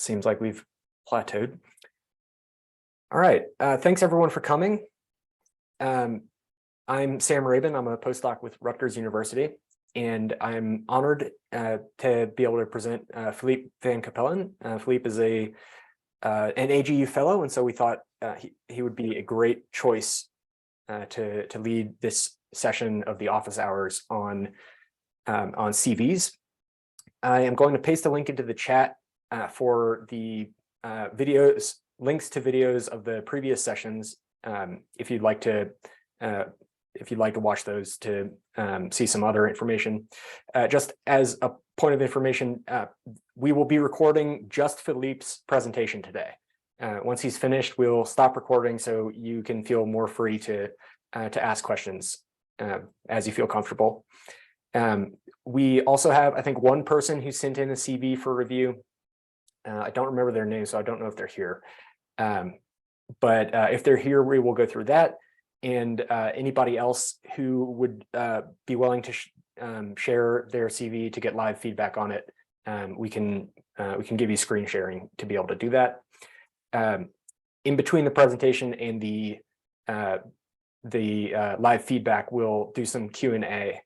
seems like we've plateaued. All right, thanks everyone for coming. I'm Sam Rabin. I'm a postdoc with Rutgers University, and I'm honored to be able to present Philippe van Capellen. Philippe is an AGU fellow, and so we thought he would be a great choice to lead this session of the office hours on CVs. I am going to paste a link into the chat for the links to videos of the previous sessions, if you'd like to watch those to see some other information. Just as a point of information, we will be recording just Philippe's presentation today. Once he's finished, we'll stop recording so you can feel more free to ask questions as you feel comfortable. We also have, I think, one person who sent in a CV for review. I don't remember their name, so I don't know if they're here. But if they're here, we will go through that. And anybody else who would be willing to share their CV to get live feedback on it, we can give you screen sharing to be able to do that. In between the presentation and the live feedback, we'll do some Q&A.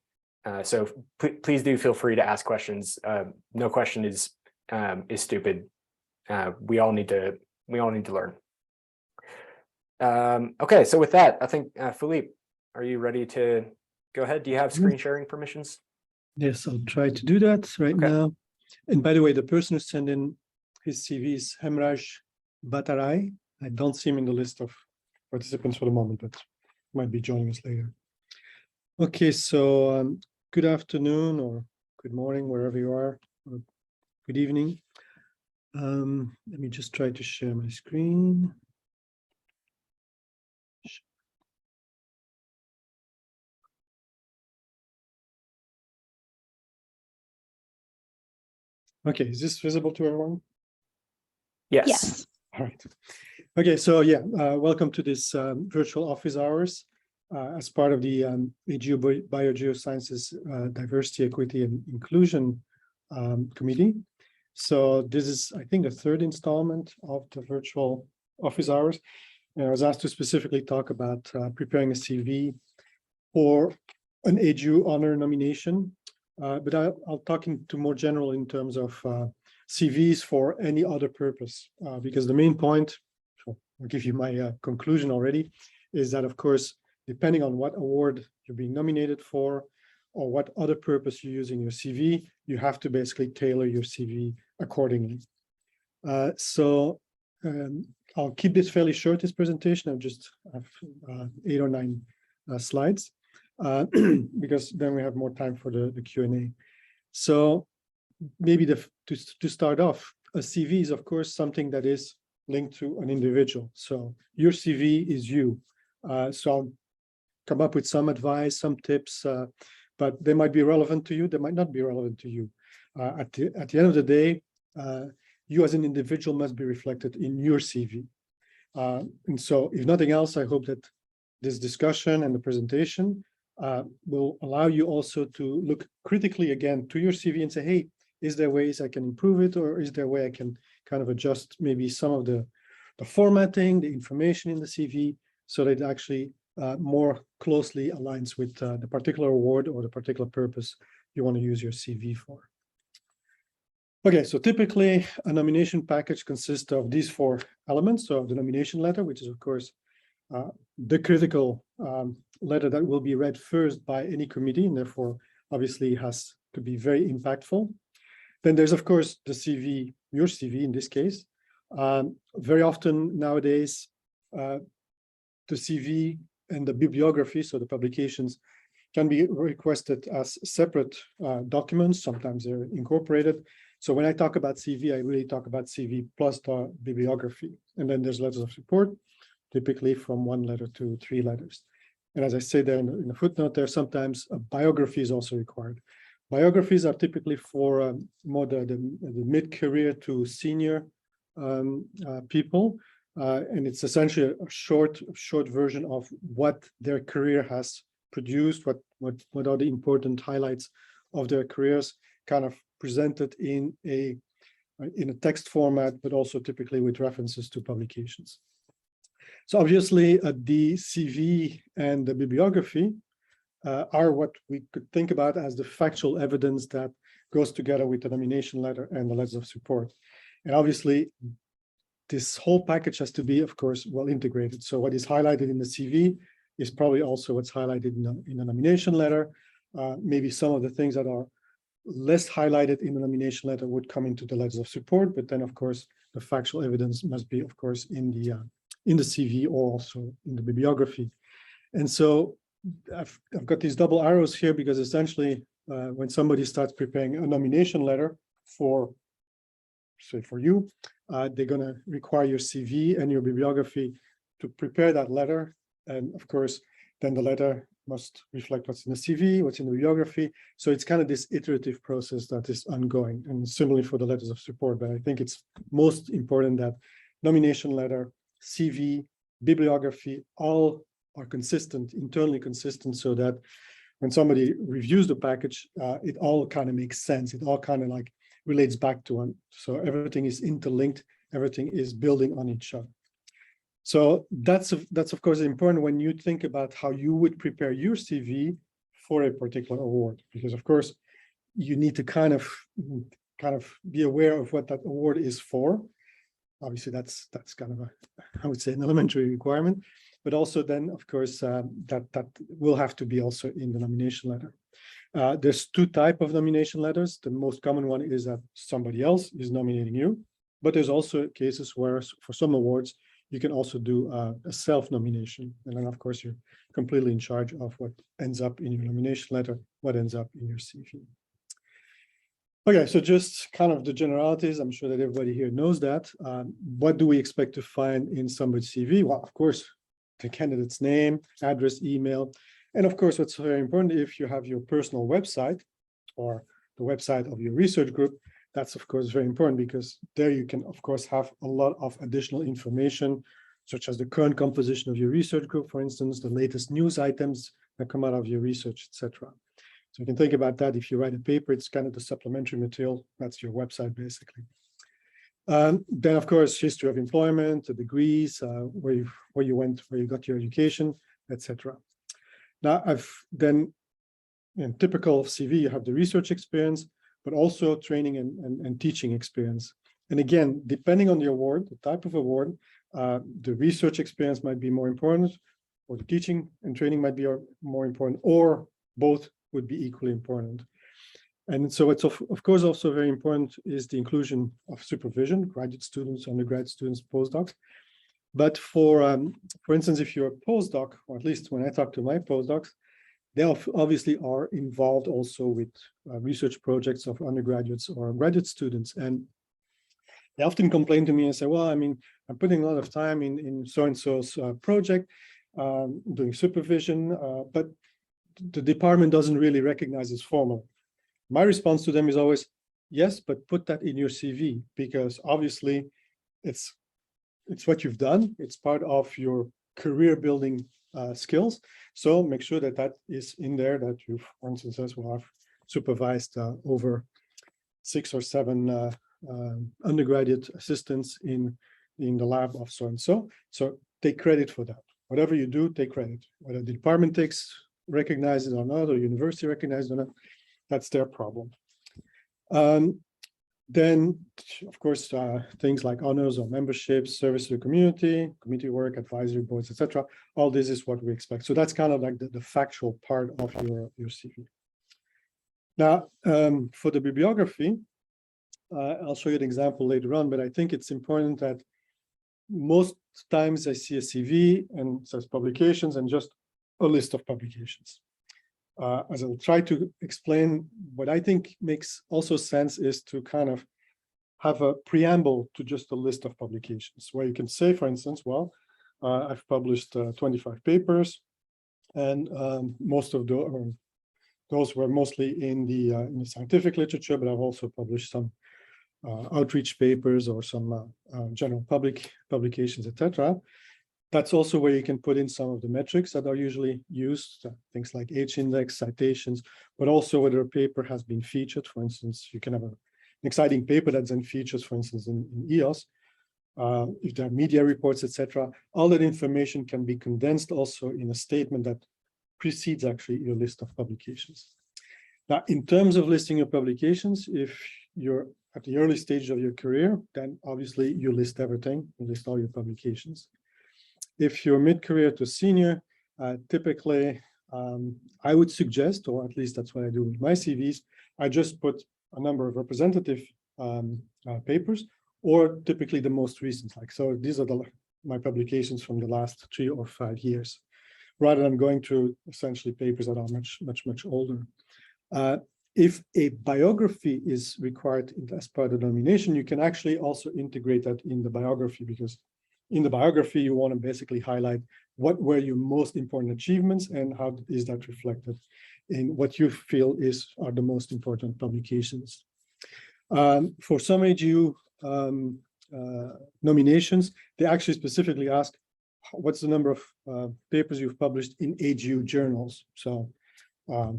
So please do feel free to ask questions. No question is stupid. We all need to learn. Okay, so with that, I think Philippe, are you ready to go ahead? Do you have screen sharing permissions? Yes, I'll try to do that right now. And by the way, the person who sent in his CV is Hemraj Batarai. I don't see him in the list of participants for the moment, but might be joining us later. Okay, so good afternoon or good morning, wherever you are, or good evening. Let me just try to share my screen. Okay, is this visible to everyone? Yes. Yes. All right. Okay, so yeah, welcome to this virtual office hours as part of the AGU Biogeosciences Diversity, Equity, and Inclusion Committee. So this is, I think, the third installment of the virtual office hours. And I was asked to specifically talk about preparing a CV for an AGU honor nomination. But I'll talk into more general in terms of CVs for any other purpose, because the main point, so I'll give you my conclusion already, is that, of course, depending on what award you're being nominated for or what other purpose you're using your CV, you have to basically tailor your CV accordingly. So I'll keep this fairly short, this presentation. I'll just have 8 or 9 slides. Because then we have more time for the Q&A. So maybe to start off, a CV is, of course, something that is linked to an individual. So your CV is you. So I'll come up with some advice, some tips, but they might be relevant to you. They might not be relevant to you. At the end of the day, you as an individual must be reflected in your CV. And so if nothing else, I hope that this discussion and the presentation will allow you also to look critically again to your CV and say, hey, is there ways I can improve it, or is there a way I can kind of adjust maybe some of the formatting, the information in the CV, so that it actually more closely aligns with the particular award or the particular purpose you want to use your CV for. Okay, so typically a nomination package consists of these 4 elements. So the nomination letter, which is, of course, the critical letter that will be read first by any committee, and therefore obviously has to be very impactful. Then there's, of course, the CV, your CV in this case. Very often nowadays, the CV and the bibliography, so the publications, can be requested as separate documents. Sometimes they're incorporated. So when I talk about CV, I really talk about CV plus the bibliography. And then there's letters of support, typically from 1 letter to 3 letters. And as I say there in the footnote there, sometimes a biography is also required. Biographies are typically for more the mid-career to senior people. And it's essentially a short version of what their career has produced, what are the important highlights of their careers, kind of presented in a in a text format, but also typically with references to publications. So obviously the CV and the bibliography are what we could think about as the factual evidence that goes together with the nomination letter and the letters of support. And obviously, this whole package has to be, of course, well integrated. So what is highlighted in the CV is probably also what's highlighted in the nomination letter. Maybe some of the things that are less highlighted in the nomination letter would come into the letters of support, but then, of course, the factual evidence must be, of course, in the CV or also in the bibliography. And so I've got these double arrows here because essentially when somebody starts preparing a nomination letter for, say, for you, they're going to require your CV and your bibliography to prepare that letter. And of course, then the letter must reflect what's in the CV, what's in the bibliography. So it's kind of this iterative process that is ongoing, and similarly for the letters of support. But I think it's most important that nomination letter, CV, bibliography, all are consistent, internally consistent, so that when somebody reviews the package, it all kind of makes sense. It all kind of like relates back to one. So everything is interlinked, everything is building on each other. So that's of course important when you think about how you would prepare your CV for a particular award, because of course you need to kind of be aware of what that award is for. Obviously, that's kind of I would say an elementary requirement, but also then of course that will have to be also in the nomination letter. There's two types of nomination letters. The most common one is that somebody else is nominating you, but there's also cases where for some awards you can also do a self-nomination. And then of course you're completely in charge of what ends up in your nomination letter, what ends up in your CV. Okay, so just kind of the generalities. I'm sure that everybody here knows that. What do we expect to find in somebody's CV? Well, of course, the candidate's name, address, email. And of course, what's very important, if you have your personal website or the website of your research group, that's of course very important, because there you can of course have a lot of additional information, such as the current composition of your research group, for instance, the latest news items that come out of your research, etc. So you can think about that. If you write a paper, it's kind of the supplementary material. That's your website, basically. Then, of course, history of employment, the degrees, where you went, where you got your education, etc. Now, in typical CV, you have the research experience, but also training and teaching experience. And again, depending on the award, the type of award, the research experience might be more important, or the teaching and training might be more important, or both would be equally important. And so it's of course also very important is the inclusion of supervision, graduate students, undergrad students, postdocs. But for instance, if you're a postdoc, or at least when I talk to my postdocs, they obviously are involved also with research projects of undergraduates or graduate students. And they often complain to me and say, well, I mean, I'm putting a lot of time in so-and-so's project, doing supervision, but the department doesn't really recognize this formally. My response to them is always, yes, but put that in your CV, because obviously it's what you've done. It's part of your career building skills. So make sure that that is in there, that you, for instance, as well, have supervised over 6 or 7 undergraduate assistants in the lab of so-and-so. So take credit for that. Whatever you do, take credit. Whether the department recognizes it or not, or university recognizes it or not, that's their problem. Then, of course, things like honors or memberships, service to the community work, advisory boards, etc. All this is what we expect. So that's kind of like the factual part of your CV. Now, for the bibliography, I'll show you an example later on, but I think it's important that most times I see a CV and it says publications and just a list of publications. As I'll try to explain, what I think makes also sense is to kind of have a preamble to just a list of publications, where you can say, for instance, well, I've published 25 papers, and most of those were mostly in the scientific literature, but I've also published some outreach papers or some general public publications, etc. That's also where you can put in some of the metrics that are usually used, things like H-index, citations, but also whether a paper has been featured. For instance, you can have an exciting paper that then features, for instance, in EOS, if there are media reports, etc., all that information can be condensed also in a statement that precedes actually your list of publications. Now, in terms of listing your publications, if you're at the early stage of your career, then obviously you list everything, you list all your publications. If you're mid-career to senior, typically I would suggest, or at least that's what I do with my CVs, I just put a number of representative papers, or typically the most recent. Like, so these are my publications from the last 3 or 5 years, rather than going through essentially papers that are much older. If a biography is required as part of the nomination, you can actually also integrate that in the biography, because in the biography, you want to basically highlight what were your most important achievements and how is that reflected in what you feel are the most important publications. For some AGU nominations, they actually specifically ask, what's the number of papers you've published in AGU journals? So I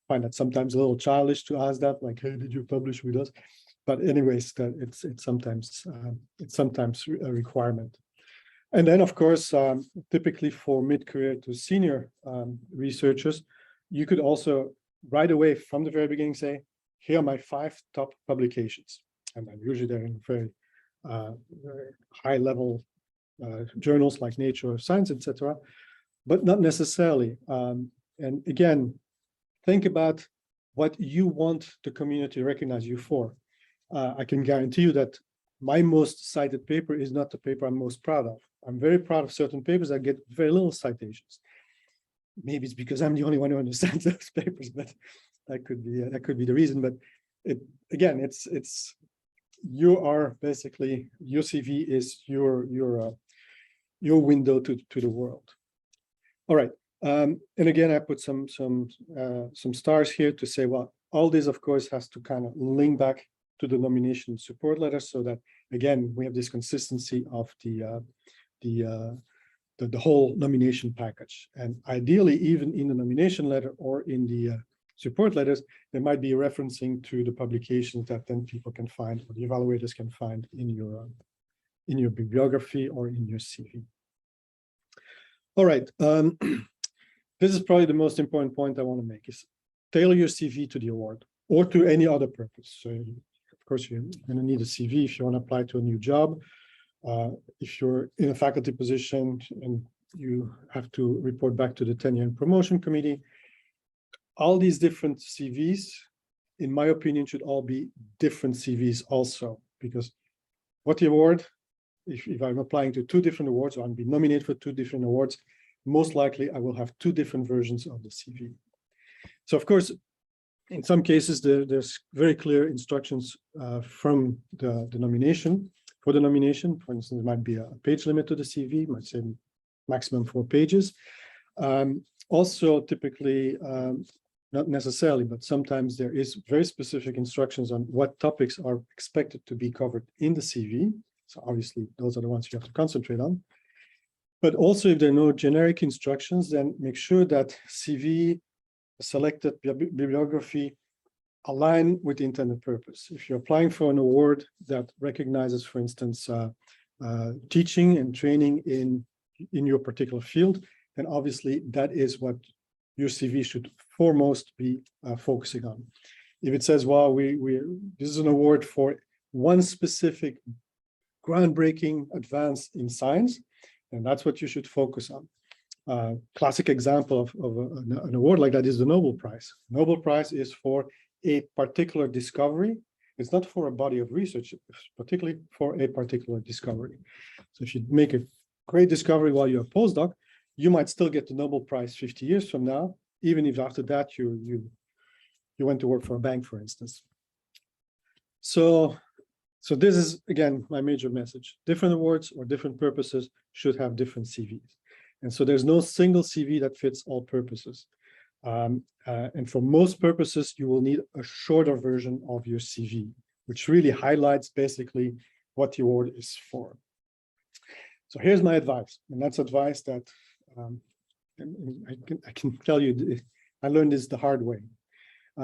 find that sometimes a little childish to ask that, like, hey, did you publish with us? But anyways, that it's sometimes a requirement. And then, of course, typically for mid-career to senior researchers, you could also right away from the very beginning say, here are my 5 top publications. And then usually they're in very high level journals like Nature or Science, etc., but not necessarily. And again, think about what you want the community to recognize you for. I can guarantee you that my most cited paper is not the paper I'm most proud of. I'm very proud of certain papers that get very little citations. Maybe it's because I'm the only one who understands those papers, but that could be the reason. But it's you are basically, your CV is your window to the world. All right. And again, I put some stars here to say, well, all this, of course, has to kind of link back to the nomination support letter, so that again we have this consistency of the whole nomination package. And ideally, even in the nomination letter or in the support letters, there might be referencing to the publications that then people can find, or the evaluators can find in your bibliography or in your CV. All right. This is probably the most important point I want to make, is tailor your CV to the award or to any other purpose. So of course, you're going to need a CV if you want to apply to a new job. If you're in a faculty position and you have to report back to the tenure and promotion committee, all these different CVs, in my opinion, should all be different CVs also, because what the award, if I'm applying to 2 different awards, or I'm being nominated for 2 different awards, most likely I will have 2 different versions of the CV. So of course, in some cases, there's very clear instructions from the nomination. For the nomination, for instance, there might be a page limit to the CV, might say maximum 4 pages. Also, typically, not necessarily, but sometimes there is very specific instructions on what topics are expected to be covered in the CV. So obviously, those are the ones you have to concentrate on. But also, if there are no generic instructions, then make sure that CV, selected bibliography, align with the intended purpose. If you're applying for an award that recognizes, for instance, teaching and training in your particular field, then obviously that is what your CV should foremost be focusing on. If it says, well, this is an award for one specific groundbreaking advance in science, and that's what you should focus on. Classic example of an award like that is the Nobel Prize. Nobel Prize is for a particular discovery. It's not for a body of research, it's particularly for a particular discovery. So if you make a great discovery while you're a postdoc, you might still get the Nobel Prize 50 years from now, even if after that you went to work for a bank, for instance. So this is, again, my major message. Different awards or different purposes should have different CVs. And so there's no single CV that fits all purposes. And for most purposes, you will need a shorter version of your CV, which really highlights basically what the award is for. So here's my advice, and that's advice that I can tell you, I learned this the hard way.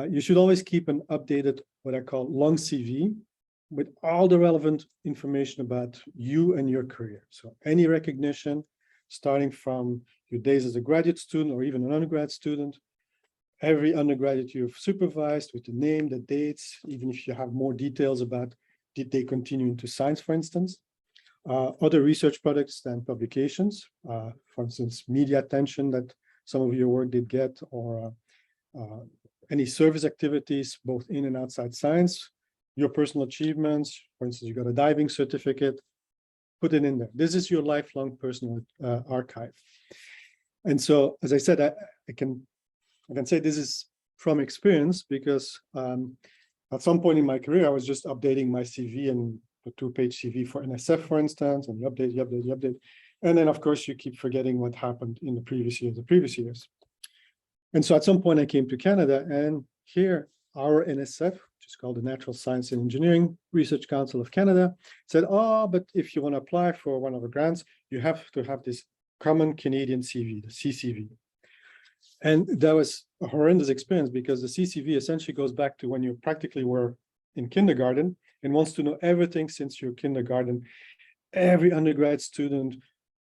You should always keep an updated, what I call long CV, with all the relevant information about you and your career. So any recognition, starting from your days as a graduate student or even an undergrad student, every undergraduate you've supervised with the name, the dates, even if you have more details about did they continue into science, for instance. Other research products and publications, for instance, media attention that some of your work did get, or any service activities, both in and outside science, your personal achievements, for instance, you got a diving certificate, put it in there. This is your lifelong personal archive. And so, as I said, I can say this is from experience because at some point in my career, I was just updating my CV and the 2-page CV for NSF, for instance, and you update. And then, of course, you keep forgetting what happened in the previous years. And so at some point I came to Canada, and here our NSF, which is called the Natural Science and Engineering Research Council of Canada, said, oh, but if you want to apply for one of the grants, you have to have this Common Canadian CV, the CCV. And that was a horrendous experience because the CCV essentially goes back to when you practically were in kindergarten and wants to know everything since your kindergarten, every undergrad student,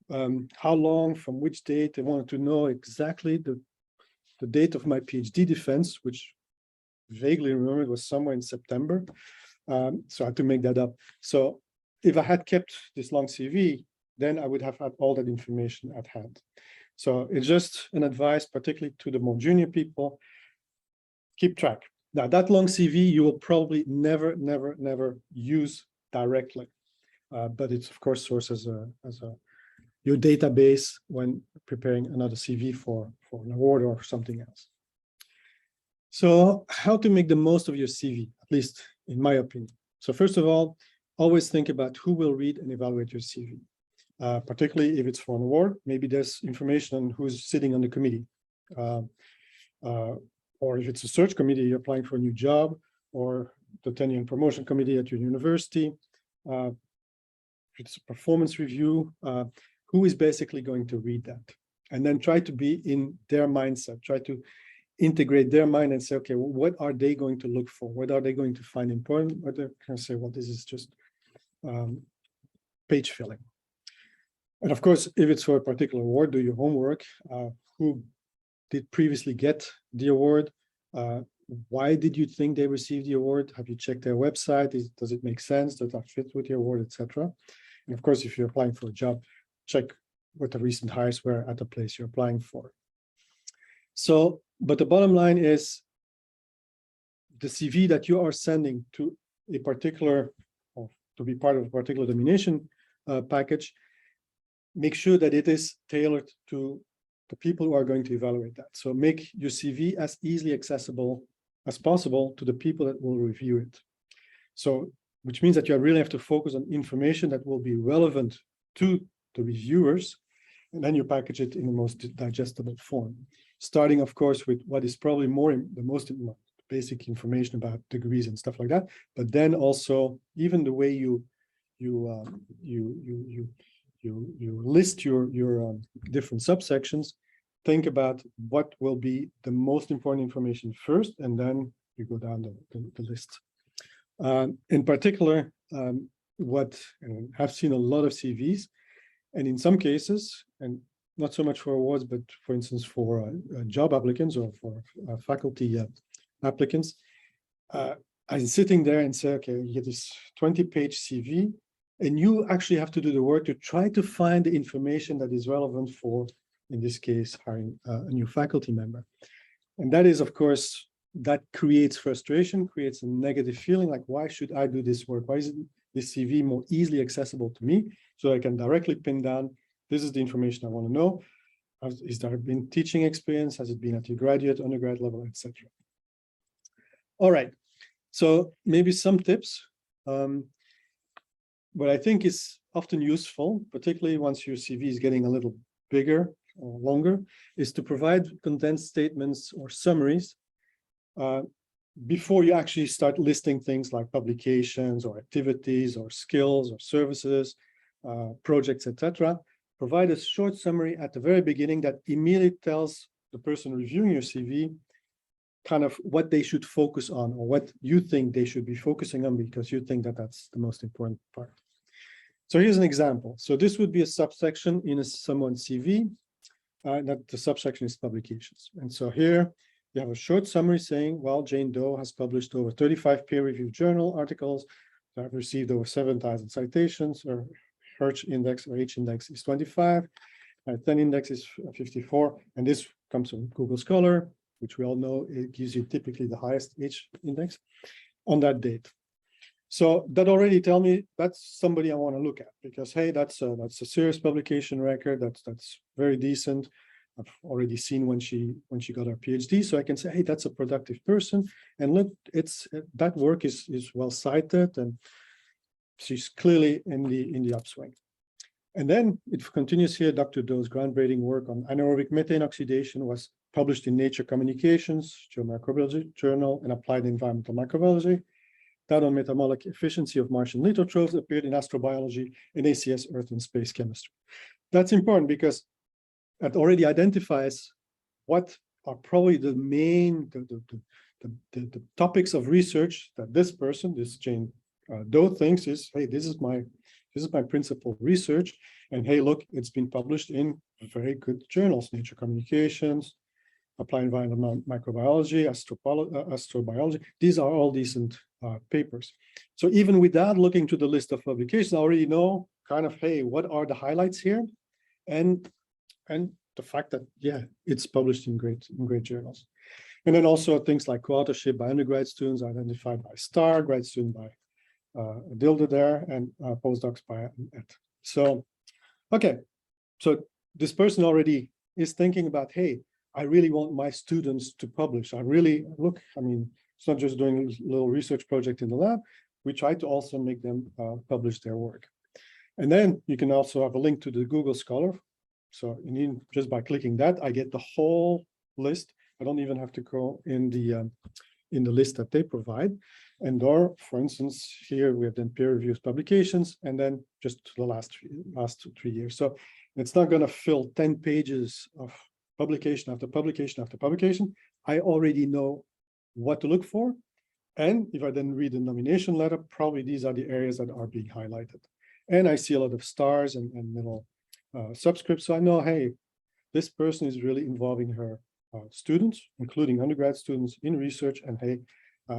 how long, from which date. They wanted to know exactly the date of my PhD defense, which vaguely remember it was somewhere in September. So I had to make that up. So if I had kept this long CV, then I would have had all that information at hand. So it's just an advice, particularly to the more junior people, keep track. Now that long CV, you will probably never use directly, but it's of course source as your database when preparing another CV for an award or something else. So how to make the most of your CV, at least in my opinion. So first of all, always think about who will read and evaluate your CV, particularly if it's for an award. Maybe there's information on who's sitting on the committee. Or if it's a search committee, you're applying for a new job, or the tenure and promotion committee at your university. If it's a performance review, who is basically going to read that? And then try to be in their mindset, try to integrate their mind and say, okay, well, what are they going to look for? What are they going to find important? Or they can say, well, this is just page filling. And of course, if it's for a particular award, do your homework. Who did previously get the award? Why did you think they received the award? Have you checked their website? Does it make sense? Does that fit with the award, etc.? And of course, if you're applying for a job, check what the recent hires were at the place you're applying for. So, but the bottom line is the CV that you are sending to a particular, or to be part of a particular nomination package, make sure that it is tailored to the people who are going to evaluate that. So make your CV as easily accessible as possible to the people that will review it. So, which means that you really have to focus on information that will be relevant to the reviewers, and then you package it in the most digestible form. Starting, of course, with what is probably the most basic information about degrees and stuff like that, but then also even the way you list your different subsections. Think about what will be the most important information first, and then you go down the list. In particular, I've seen a lot of CVs, and in some cases, and not so much for awards, but for instance, for job applicants or for faculty applicants, I'm sitting there and say, okay, you get this 20-page CV, and you actually have to do the work to try to find the information that is relevant for, in this case, hiring a new faculty member. And that is, of course, that creates frustration, creates a negative feeling like, why should I do this work? Why isn't this CV more easily accessible to me so I can directly pin down, this is the information I want to know. Is there been teaching experience? Has it been at your graduate, undergrad level, etc.? All right, so maybe some tips. What I think is often useful, particularly once your CV is getting a little bigger or longer, is to provide condensed statements or summaries before you actually start listing things like publications or activities or skills or services, projects, etc. Provide a short summary at the very beginning that immediately tells the person reviewing your CV kind of what they should focus on, or what you think they should be focusing on, because you think that that's the most important part. So here's an example. So this would be a subsection in someone's CV, that the subsection is publications. And so here you have a short summary saying, well, Jane Doe has published over 35 peer-reviewed journal articles that have received over 7,000 citations, or H index or H index is 25, 10 index is 54, and this comes from Google Scholar, which we all know it gives you typically the highest H index on that date. So that already tell me that's somebody I want to look at, because hey, that's a serious publication record. That's very decent. I've already seen when she got her PhD, so I can say, hey, that's a productive person. And look, that work is well cited, and she's clearly in the upswing. And then it continues here. Dr. Doe's groundbreaking work on anaerobic methane oxidation was published in Nature Communications, Geomicrobiology Journal, and Applied Environmental Microbiology. That on metabolic efficiency of Martian lithotrophs appeared in Astrobiology and ACS Earth and Space Chemistry. That's important because that already identifies what are probably the main, the topics of research that this person, this Jane Doe, thinks is, hey, this is my principal research, and hey, look, it's been published in very good journals: Nature Communications, Applied Environmental Microbiology, Astrobiology. These are all decent papers. So even without looking to the list of publications, I already know kind of, hey, what are the highlights here, and the fact that, yeah, it's published in great journals. And then also things like co-authorship by undergrad students identified by star, grad student by Dilde there, and postdocs by et. So, okay, so this person already is thinking about, hey, I really want my students to publish. I really, look, I mean, it's not just doing a little research project in the lab. We try to also make them publish their work. And then you can also have a link to the Google Scholar. So just by clicking that, I get the whole list. I don't even have to go in the list that they provide. And or, for instance, here we have then peer-reviewed publications, and then just the last 3 years. So it's not going to fill 10 pages of publication after publication after publication. I already know what to look for. And if I then read the nomination letter, probably these are the areas that are being highlighted. And I see a lot of stars and little subscripts. So I know, hey, this person is really involving her students, including undergrad students, in research. And hey,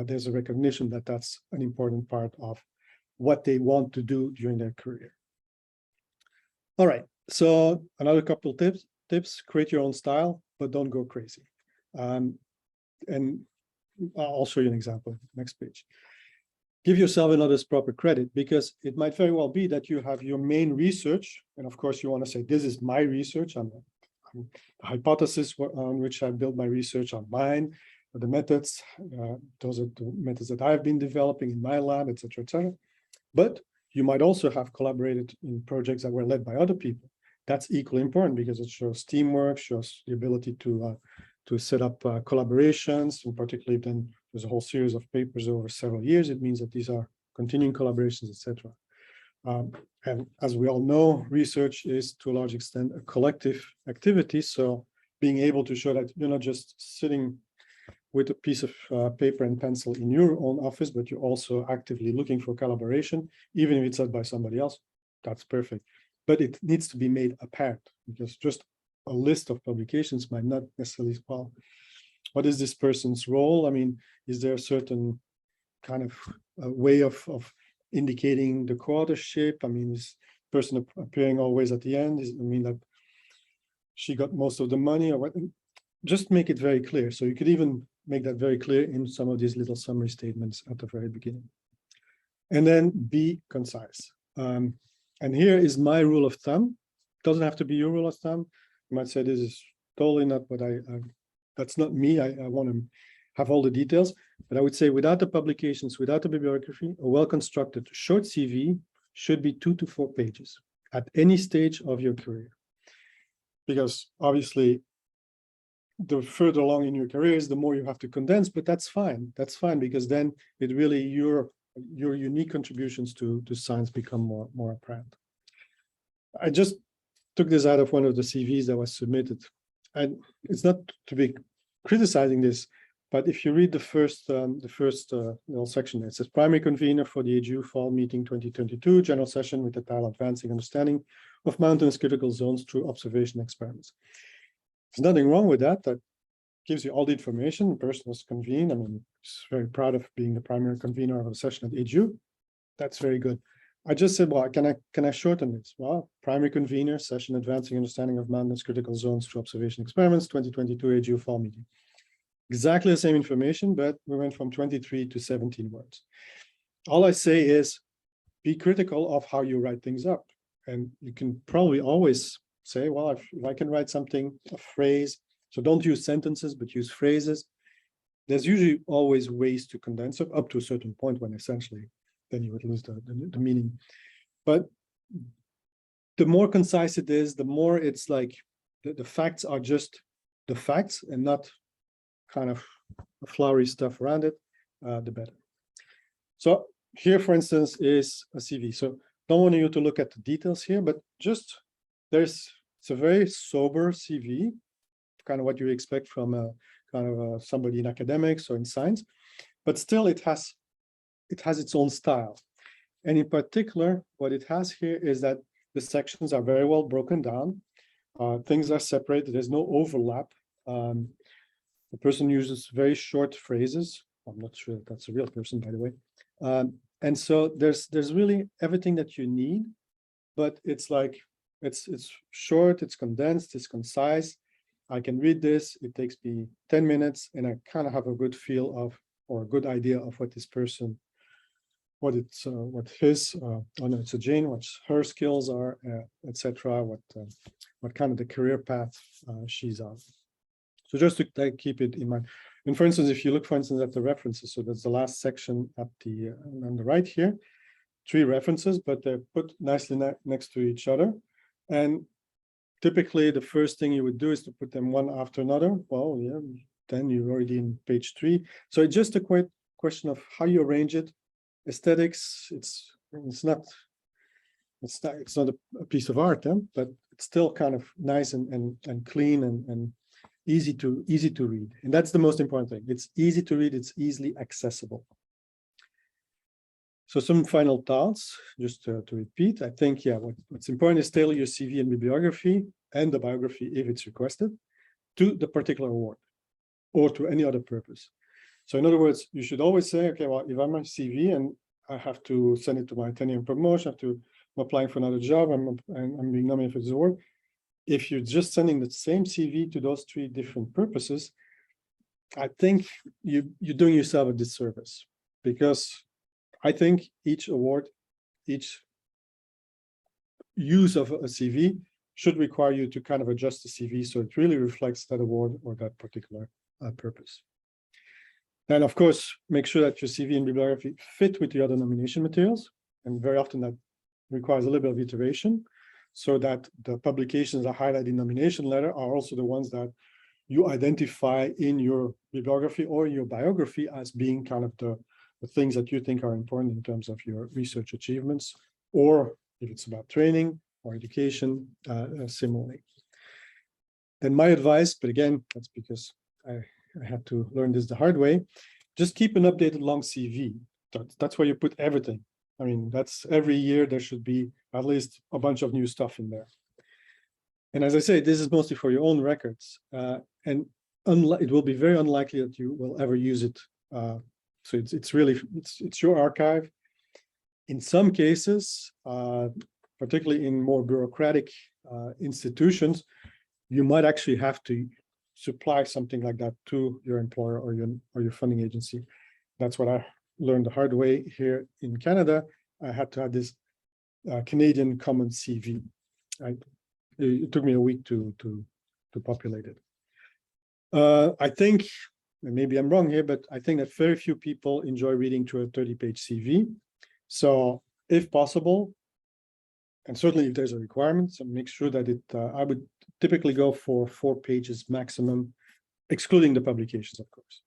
there's a recognition that that's an important part of what they want to do during their career. All right, so another couple tips, create your own style, but don't go crazy. And I'll show you an example, next page. Give yourself and others proper credit, because it might very well be that you have your main research. And of course, you want to say, this is my research. I'm the hypothesis on which I built my research on mine, the methods, those are the methods that I've been developing in my lab, et cetera, et cetera. But you might also have collaborated in projects that were led by other people. That's equally important because it shows teamwork, shows the ability to set up collaborations, and particularly then there's a whole series of papers over several years. It means that these are continuing collaborations, etc. And as we all know, research is to a large extent a collective activity. So being able to show that you're not just sitting with a piece of paper and pencil in your own office, but you're also actively looking for collaboration, even if it's done by somebody else, that's perfect. But it needs to be made apparent, because just a list of publications might not necessarily, well, what is this person's role? I mean, is there a certain kind of way of indicating the co-authorship? I mean, is the person appearing always at the end? I mean that she got most of the money, or what? Just make it very clear. So you could even make that very clear in some of these little summary statements at the very beginning. And then be concise. And here is my rule of thumb. Doesn't have to be your rule of thumb. You might say this is totally not what that's not me. I want to have all the details, but I would say without the publications, without the bibliography, a well-constructed short CV should be 2 to 4 pages at any stage of your career. Because obviously, the further along in your career is, the more you have to condense, but that's fine. That's fine, because then it really, your unique contributions to science become more apparent. I just took this out of one of the CVs that was submitted. And it's not to be criticizing this, But if you read the first little section, it says primary convener for the AGU Fall Meeting 2022 General Session with the title Advancing Understanding of Mountainous Critical Zones through Observation Experiments. There's nothing wrong with that. That gives you all the information. The person was convened. I mean, he's very proud of being the primary convener of a session at AGU. That's very good. I just said, well, can I shorten this? Well, primary convener, session Advancing Understanding of Mountainous Critical Zones through Observation Experiments, 2022 AGU Fall Meeting. Exactly the same information, but we went from 23 to 17 words. All I say is be critical of how you write things up. And you can probably always say, well, if I can write something, a phrase, so don't use sentences, but use phrases. There's usually always ways to condense it up to a certain point when essentially then you would lose the meaning. But the more concise it is, the more it's like the facts are just the facts and not kind of flowery stuff around it, the better. So here, for instance, is a CV. So don't want you to look at the details here, but just it's a very sober CV, kind of what you expect from a kind of somebody in academics or in science, but still it has its own style. And in particular, what it has here is that the sections are very well broken down. Things are separated. There's no overlap. The person uses very short phrases. I'm not sure if that's a real person, by the way. And so there's really everything that you need, but it's like, it's short, it's condensed, it's concise. I can read this, it takes me 10 minutes and I kind of have a good feel of, or a good idea of what this person, what his, oh no, it's a Jane, what her skills are, etc. What kind of the career path she's on. So just to keep it in mind. And for instance, if you look, for instance, at the references, so that's the last section at the on the right here, 3 references, but they're put nicely next to each other. And typically, the first thing you would do is to put them one after another. Well, yeah, then you're already in page 3. So it's just a question of how you arrange it. Aesthetics, it's not a piece of art, but it's still kind of nice and clean and easy to read. And that's the most important thing. It's easy to read, it's easily accessible. So some final thoughts, just to repeat. I think, yeah, what's important is tailor your CV and bibliography and the biography, if it's requested, to the particular award or to any other purpose. So in other words, you should always say, okay, well, if I'm on CV and I have to send it to my tenure and promotion, I'm applying for another job, I'm being nominated for this award. If you're just sending the same CV to those 3 different purposes, I think you're doing yourself a disservice, because I think each award, each use of a CV should require you to kind of adjust the CV so it really reflects that award or that particular purpose. And of course, make sure that your CV and bibliography fit with the other nomination materials. And very often that requires a little bit of iteration, so that the publications that highlight in nomination letter are also the ones that you identify in your bibliography or your biography as being kind of the things that you think are important in terms of your research achievements, or if it's about training or education, similarly. Then my advice, but again, that's because I had to learn this the hard way, just keep an updated long CV. That's where you put everything. I mean, that's every year there should be at least a bunch of new stuff in there. And as I say, this is mostly for your own records, and it will be very unlikely that you will ever use it. So it's really your archive. In some cases, particularly in more bureaucratic institutions, you might actually have to supply something like that to your employer or your funding agency. That's what I learned the hard way here in Canada. I had to have this Canadian Common CV. It took me a week to populate it. I think, and maybe I'm wrong here, but I think that very few people enjoy reading through a 30-page CV. So if possible, and certainly if there's a requirement, so make sure that I would typically go for 4 pages maximum, excluding the publications, of course.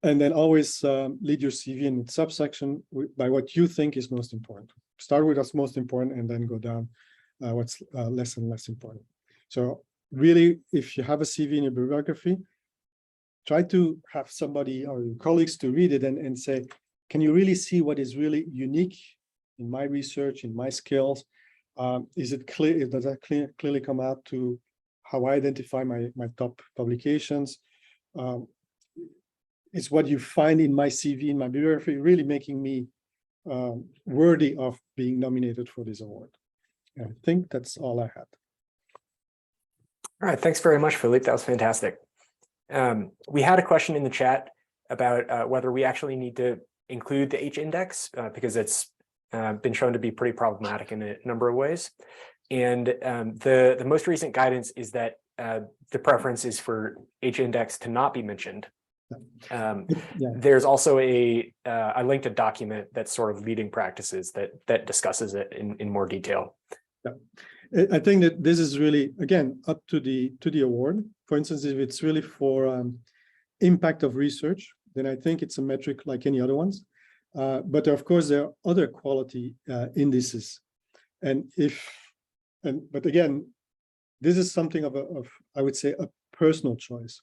And then always lead your CV in its subsection by what you think is most important. Start with what's most important and then go down what's less and less important. So really, if you have a CV in your bibliography, try to have somebody or your colleagues to read it and say, can you really see what is really unique in my research, in my skills? Is it clear? Does that clearly come out to how I identify my top publications? Is what you find in my CV, in my bibliography, really making me worthy of being nominated for this award? And I think that's all I had. All right, thanks very much, Philippe. That was fantastic. We had a question in the chat about whether we actually need to include the H-index because it's been shown to be pretty problematic in a number of ways. And the most recent guidance is that the preference is for H-index to not be mentioned. There's also I linked a document that's sort of leading practices that discusses it in more detail. Yeah. I think that this is really, again, up to the award. For instance, if it's really for impact of research, then I think it's a metric like any other ones. But of course, there are other quality indices. But again, this is something of I would say, a personal choice.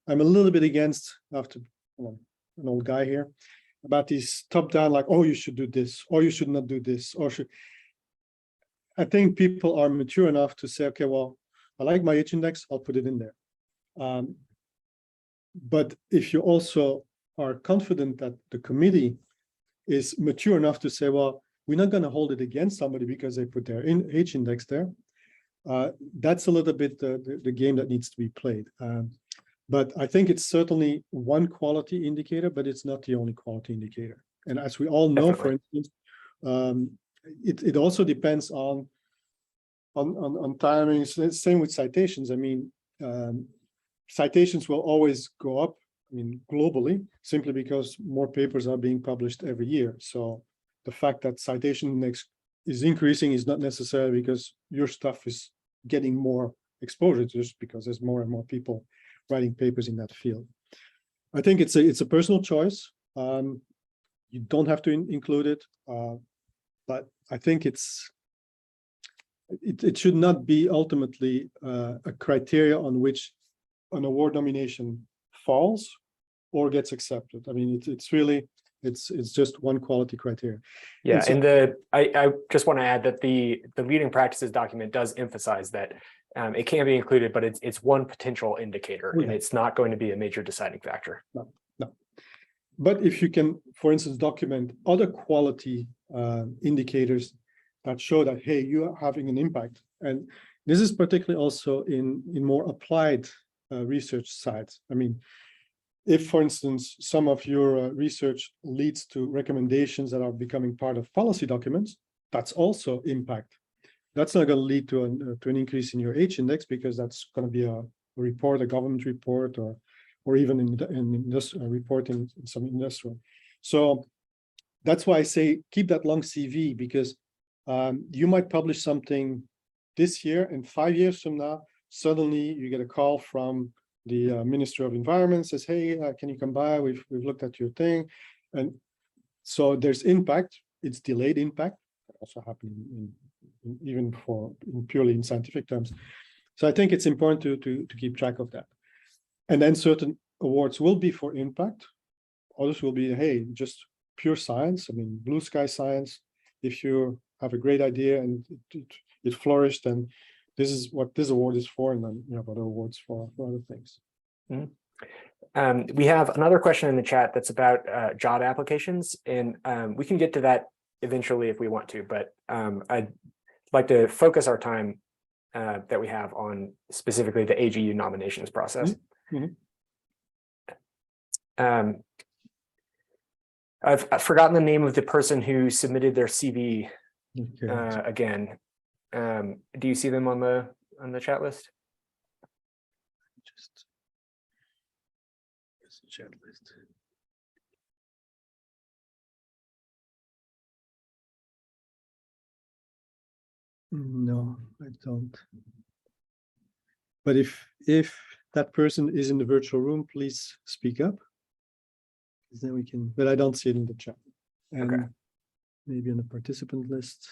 I'm a little bit against, after an old guy here, about these top-down, like, oh, you should do this, or you should not do this, or should. I think people are mature enough to say, okay, well, I like my H-index, I'll put it in there. But if you also are confident that the committee is mature enough to say, well, we're not going to hold it against somebody because they put their H-index there, that's a little bit the game that needs to be played. But I think it's certainly one quality indicator, but it's not the only quality indicator. And as we all know, for instance, it also depends on timing. Same with citations. I mean, citations will always go up, I mean, globally, simply because more papers are being published every year. So the fact that citation index is increasing is not necessarily because your stuff is getting more exposure, just because there's more and more people writing papers in that field. I think it's a personal choice. You don't have to include it, but I think it should not be ultimately a criteria on which an award nomination falls or gets accepted. I mean, it's really just one quality criteria. Yeah, and I just want to add that the leading practices document does emphasize that it can be included, but it's one potential indicator, and it's not going to be a major deciding factor. No. But if you can, for instance, document other quality indicators that show that, hey, you are having an impact, and this is particularly also in more applied research sites. I mean, if, for instance, some of your research leads to recommendations that are becoming part of policy documents, that's also impact. That's not going to lead to an increase in your H-index, because that's going to be a report, a government report, or even in this report in some industrial. So that's why I say keep that long CV, because you might publish something this year, and 5 years from now, suddenly you get a call from the Minister of Environment, says, hey, can you come by? We've looked at your thing. And so there's impact. It's delayed impact. That also happening even purely in scientific terms. So I think it's important to keep track of that. And then certain awards will be for impact. Others will be, hey, just pure science. I mean, blue sky science. If you have a great idea and it flourished, and this is what this award is for, and then you have other awards for other things. Mm-hmm. We have another question in the chat that's about job applications, and we can get to that eventually if we want to, but I'd like to focus our time that we have on specifically the AGU nominations process. Mm-hmm. I've forgotten the name of the person who submitted their CV again. Do you see them on the chat list? Just the chat list. No, I don't. But if that person is in the virtual room, please speak up. Then we can, but I don't see it in the chat. And okay. Maybe on the participant list.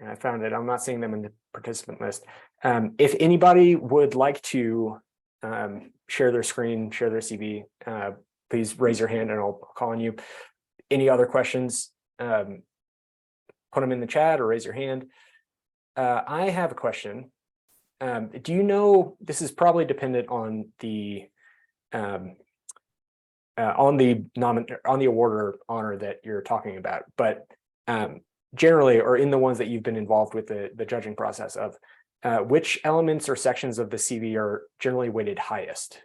I found it. I'm not seeing them in the participant list. If anybody would like to share their screen, share their CV, please raise your hand and I'll call on you. Any other questions? Put them in the chat or raise your hand. I have a question. Do you know, this is probably dependent on the award or honor that you're talking about, but generally, or in the ones that you've been involved with the judging process of, which elements or sections of the CV are generally weighted highest?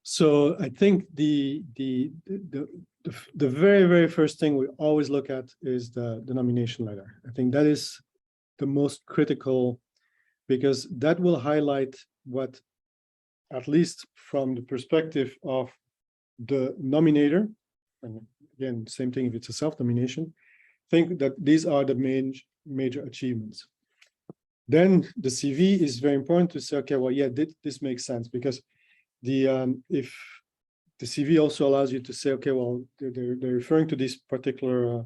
So I think the very first thing we always look at is the nomination letter. I think that is the most critical, because that will highlight what, at least from the perspective of the nominator, and again, same thing if it's a self-nomination, think that these are the major achievements. Then the CV is very important to say, okay, well, yeah, this makes sense, because if the CV also allows you to say, okay, well, they're referring to these particular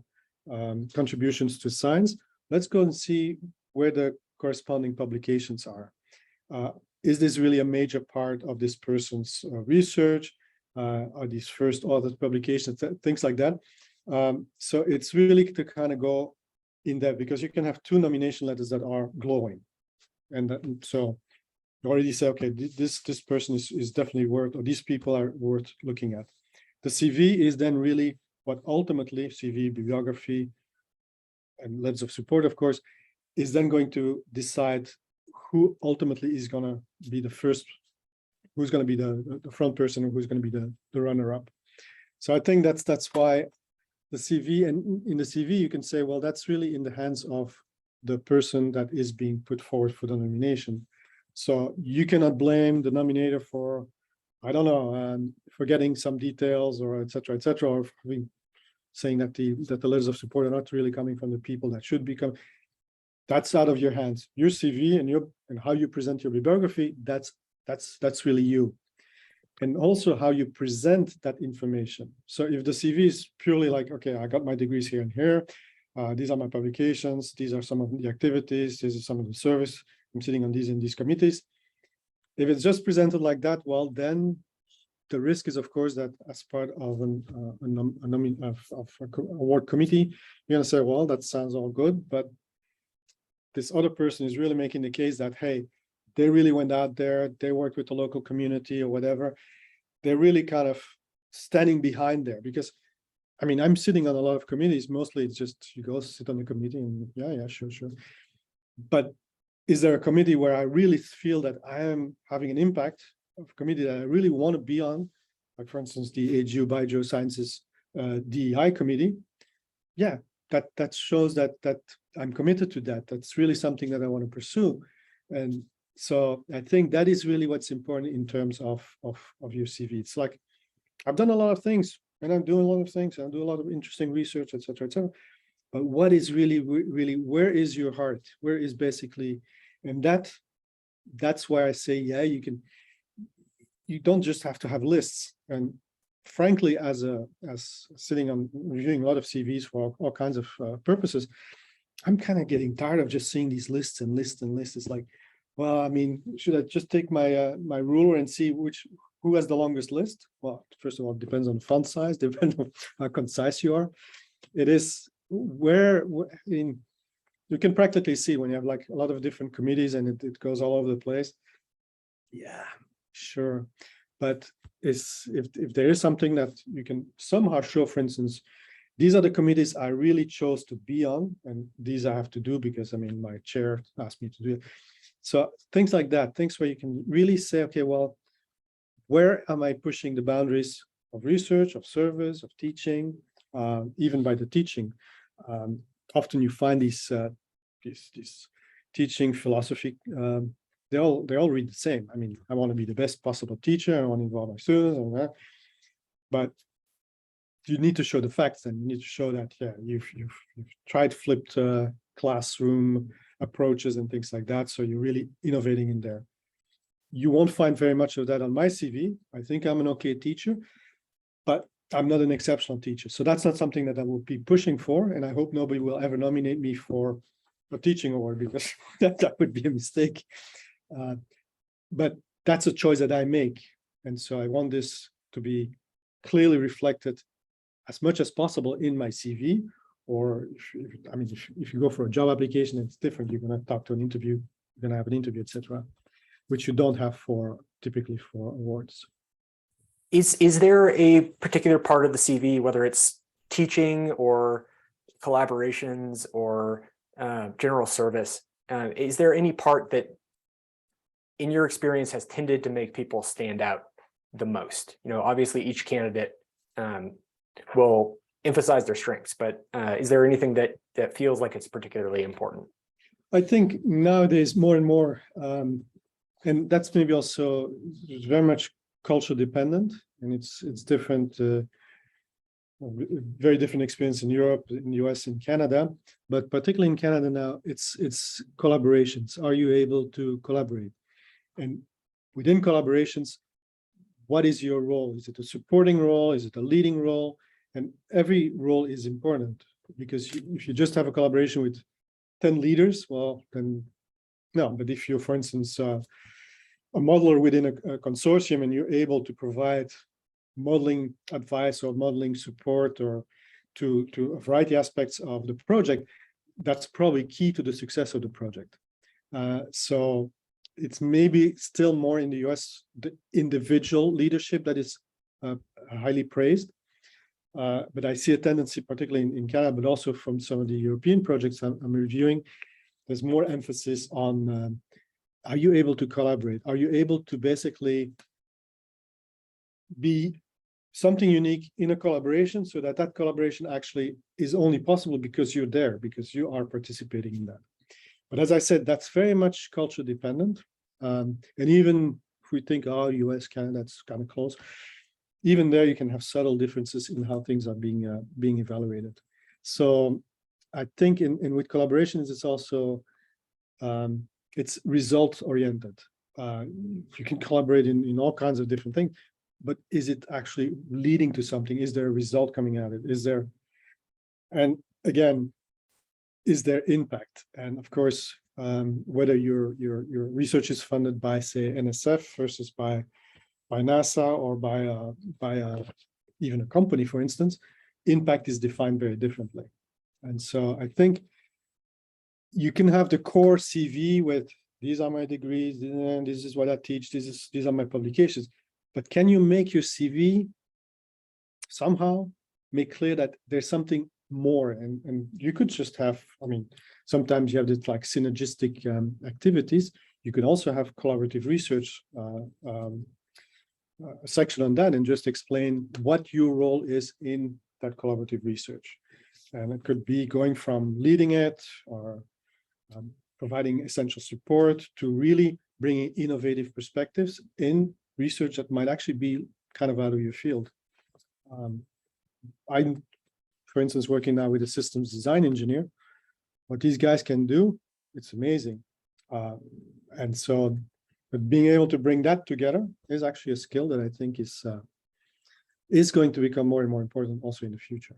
contributions to science. Let's go and see where the corresponding publications are. Is this really a major part of this person's research? Are these first authored publications, things like that? So it's really to kind of go in depth, because you can have two nomination letters that are glowing. And so you already say, okay, this person is definitely worth, or these people are worth looking at. The CV is then really what ultimately, CV, bibliography, and letters of support, of course, is then going to decide who ultimately is going to be the first, who's going to be the front person, and who's going to be the runner-up. So I think that's why the CV, and in the CV, you can say, well, that's really in the hands of the person that is being put forward for the nomination. So you cannot blame the nominator for, I don't know, forgetting some details, or et cetera, or saying that the letters of support are not really coming from the people that should be coming. That's out of your hands. Your CV and how you present your bibliography, that's really you. And also how you present that information. So if the CV is purely like, okay, I got my degrees here and here, these are my publications, these are some of the activities, this is some of the service, I'm sitting on these and these committees. If it's just presented like that, well, then the risk is, of course, that as part of an award committee, you're going to say, well, that sounds all good, but this other person is really making the case that, hey, they really went out there, they worked with the local community or whatever. They're really kind of standing behind there, because, I mean, I'm sitting on a lot of committees. Mostly it's just, you go sit on the committee and yeah, sure. But is there a committee where I really feel that I am having an impact, of a committee that I really want to be on? Like, for instance, the AGU Biosciences DEI committee. Yeah, that shows that I'm committed to that. That's really something that I want to pursue. And so I think that is really what's important in terms of your CV. It's like, I've done a lot of things, and I'm doing a lot of things, and I do a lot of interesting research, et cetera, et cetera. But what is really, where is your heart? Where is basically, and that's why I say, yeah, you don't just have to have lists. And frankly, as sitting on reviewing a lot of CVs for all kinds of purposes, I'm kind of getting tired of just seeing these lists and lists and lists. It's like, well, I mean, should I just take my my ruler and see who has the longest list? Well, first of all, it depends on font size, depends on how concise you are. It is where in you can practically see when you have like a lot of different committees and it goes all over the place. Yeah, sure. But if there is something that you can somehow show, for instance, these are the committees I really chose to be on, and these I have to do because, I mean, my chair asked me to do it. So things like that, things where you can really say, okay, well, where am I pushing the boundaries of research, of service, of teaching, even by the teaching? Often you find these teaching philosophy, they all read the same. I mean, I want to be the best possible teacher, I want to involve my students, and that. But you need to show the facts, and you need to show that, yeah, you've tried flipped classroom approaches and things like that. So you're really innovating in there. You won't find very much of that on my CV. I think I'm an okay teacher, but I'm not an exceptional teacher. So that's not something that I will be pushing for. And I hope nobody will ever nominate me for a teaching award, because that would be a mistake. But that's a choice that I make. And so I want this to be clearly reflected as much as possible in my CV. Or if you go for a job application, it's different. You're going to talk to an interview, you're going to have an interview, etc., which you don't have typically for awards. Is there a particular part of the CV, whether it's teaching or collaborations or general service, is there any part that in your experience has tended to make people stand out the most? Obviously each candidate will emphasize their strengths, but is there anything that feels like it's particularly important? I think nowadays more and more, and that's maybe also very much culture dependent, and it's different, very different experience in Europe, in the US, in Canada, but particularly in Canada now, it's collaborations. Are you able to collaborate? And within collaborations, what is your role? Is it a supporting role? Is it a leading role? And every role is important, because if you just have a collaboration with 10 leaders, well, then no. But if you're, for instance, a modeler within a consortium, and you're able to provide modeling advice or modeling support or to a variety of aspects of the project, that's probably key to the success of the project. So it's maybe still more in the US, the individual leadership that is highly praised. But I see a tendency, particularly in Canada, but also from some of the European projects I'm reviewing, there's more emphasis on are you able to collaborate? Are you able to basically be something unique in a collaboration, so that collaboration actually is only possible because you're there, because you are participating in that. But as I said, that's very much culture dependent. And even if we think, oh, US, Canada, that's kind of close, even there you can have subtle differences in how things are being evaluated. So I think in with collaborations, it's also it's result oriented. You can collaborate in all kinds of different things, but is it actually leading to something? Is there a result coming out of it? Is there, and again, is there impact? And of course, whether your research is funded by, say, NSF versus by NASA or by even a company, for instance, impact is defined very differently. And so I think you can have the core CV with these are my degrees, this is what I teach, these are my publications. But can you make your CV somehow make clear that there's something more? And you could just have, sometimes you have this like synergistic activities. You could also have collaborative research, a section on that, and just explain what your role is in that collaborative research. And it could be going from leading it or providing essential support to really bringing innovative perspectives in research that might actually be kind of out of your field. I'm, for instance, working now with a systems design engineer. What these guys can do, it's amazing. And so, but being able to bring that together is actually a skill that I think is going to become more and more important also in the future.